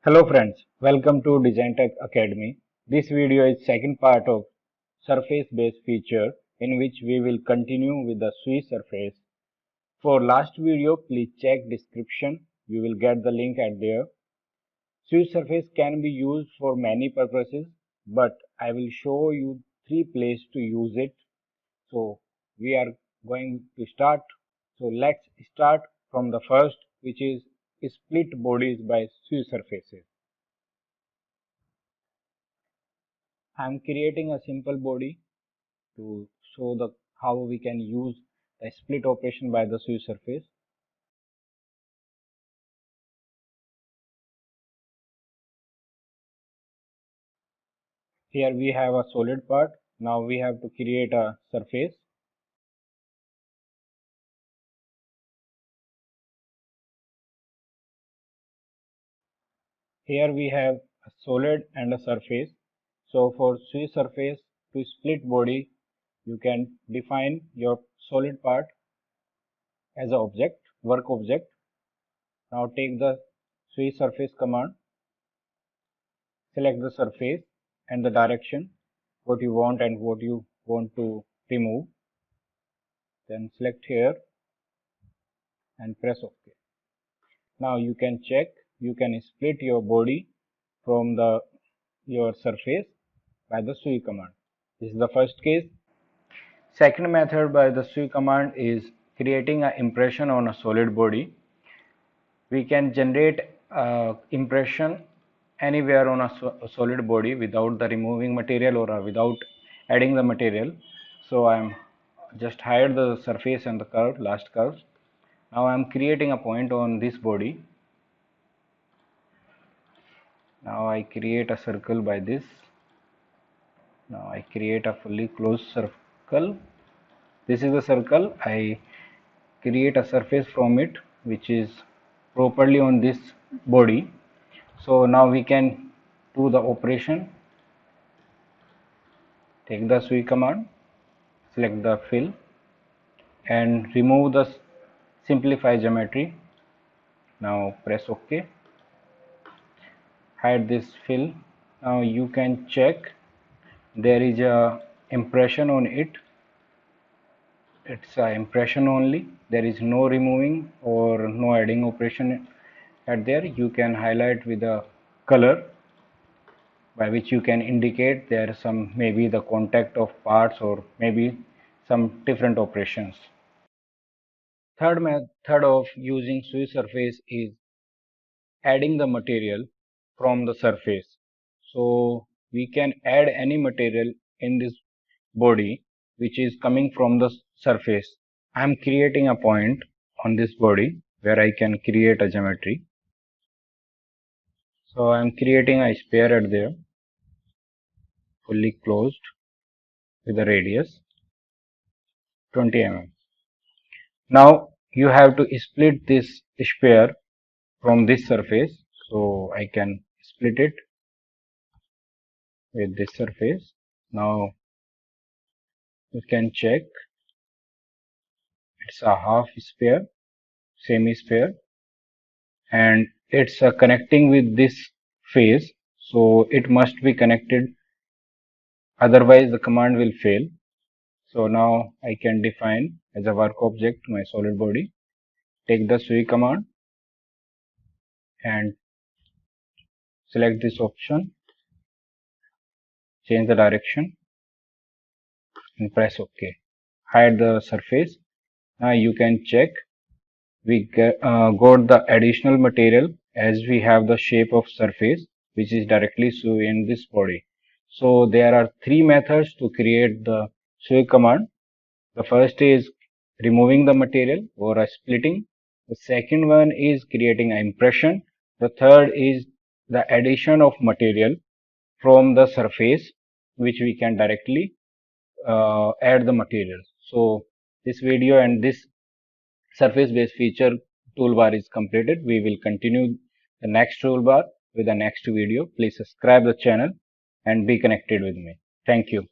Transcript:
Hello friends, welcome to Design Tech Academy. This video is second part of surface based feature in which we will continue with the Swiss surface. For last video, please check description. You will get the link at there. Swiss surface can be used for many purposes, but I will show you three places to use it. So we are going to start. So let's start from the first, which is split bodies by Swiss surfaces. I am creating a simple body to show the how we can use the split operation by the Swiss surface. Here we have a solid part. Now we have to create a surface. Here we have a solid and a surface. So for Swiss surface to split body, you can define your solid part as a object, work object. Now take the Swiss surface command, select the surface and the direction, what you want and what you want to remove. Then select here and press OK. Now you can check, you can split your body from your surface by the Sui command. This is the first case. Second method by the Sui command is creating an impression on a solid body. We can generate impression anywhere on a solid body without the removing material or without adding the material. So I am just hide the surface and the curve, last curve. Now I am creating a point on this body. Now I create a circle by this. Now I create a fully closed circle. This is a circle. I create a surface from it which is properly on this body. So now we can do the operation. Take the Sui command, select the fill and remove the simplify geometry. Now press OK. Hide this fill. Now you can check there is a impression on it. It's a impression only. There is no removing or no adding operation at there. You can highlight with a color by which you can indicate there is some maybe the contact of parts or maybe some different operations. Third method of using Swiss surface is adding the material from the surface. So we can add any material in this body which is coming from the surface. I am creating a point on this body where I can create a geometry. So I am creating a sphere at there, fully closed with a radius 20 mm. Now you have to split this sphere from this surface. So I can split it with this surface. Now you can check it's a half sphere, semi-sphere, and it's connecting with this face, so it must be connected, otherwise the command will fail. So now I can define as a work object my solid body. Take the Sui command and select this option, change the direction and press OK. Hide the surface. Now you can check we got the additional material as we have the shape of surface which is directly Sui in this body. So there are three methods to create the Sui command. The first is removing the material or a splitting. The second one is creating an impression. The third is the addition of material from the surface which we can directly add the material. So this video and this surface based feature toolbar is completed. We will continue the next toolbar with the next video. Please subscribe the channel and be connected with me. Thank you.